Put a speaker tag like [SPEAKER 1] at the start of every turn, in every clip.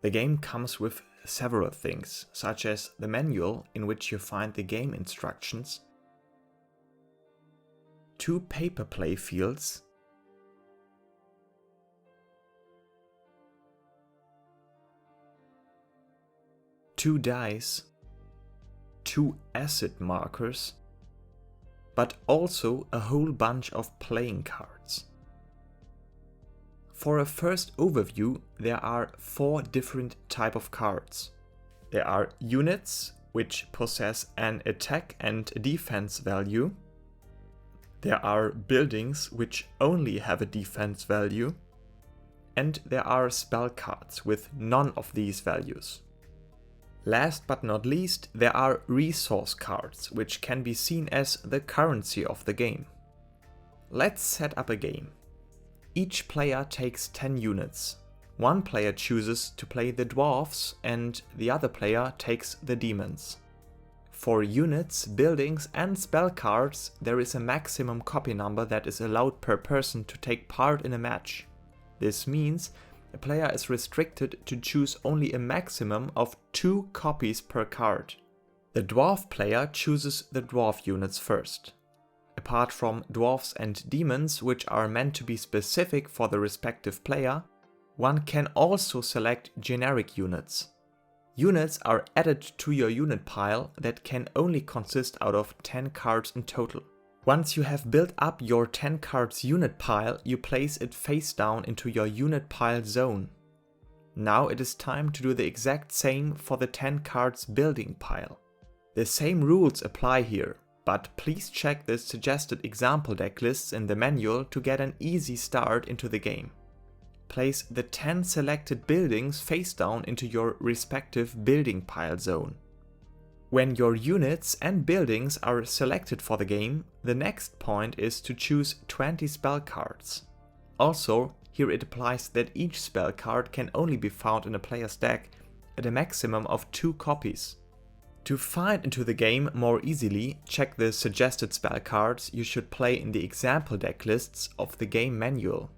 [SPEAKER 1] The game comes with several things, such as the manual in which you find the game instructions, 2 paper play fields, two dice, 2 acid markers, but also a whole bunch of playing cards. For a first overview, there are 4 different types of cards. There are units, which possess an attack and a defense value. There are buildings, which only have a defense value. And there are spell cards with none of these values. Last but not least, there are resource cards, which can be seen as the currency of the game. Let's set up a game. Each player takes 10 units. One player chooses to play the dwarves and the other player takes the demons. For units, buildings and spell cards, there is a maximum copy number that is allowed per person to take part in a match. This means a player is restricted to choose only a maximum of 2 copies per card. The dwarf player chooses the dwarf units first. Apart from dwarves and demons, which are meant to be specific for the respective player, one can also select generic units. Units are added to your unit pile that can only consist out of 10 cards in total. Once you have built up your 10 cards unit pile, you place it face down into your unit pile zone. Now it is time to do the exact same for the 10 cards building pile. The same rules apply here, but please check the suggested example deck lists in the manual to get an easy start into the game. Place the 10 selected buildings face down into your respective building pile zone. When your units and buildings are selected for the game, the next point is to choose 20 spell cards. Also, here it applies that each spell card can only be found in a player's deck at a maximum of 2 copies. To find into the game more easily, check the suggested spell cards you should play in the example deck lists of the game manual.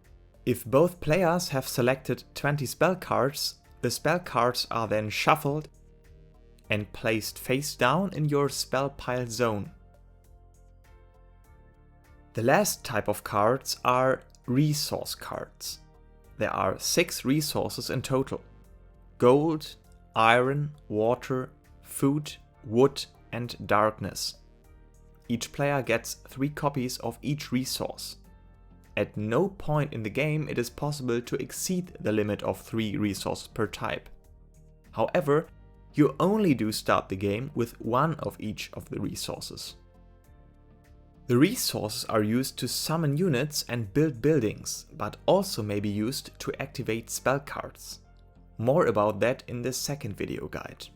[SPEAKER 1] If both players have selected 20 spell cards, the spell cards are then shuffled and placed face down in your spell pile zone. The last type of cards are resource cards. There are 6 resources in total: gold, iron, water, food, wood and darkness. Each player gets 3 copies of each resource. At no point in the game it is possible to exceed the limit of 3 resources per type. However, you only do start the game with 1 of each of the resources. The resources are used to summon units and build buildings, but also may be used to activate spell cards. More about that in the second video guide.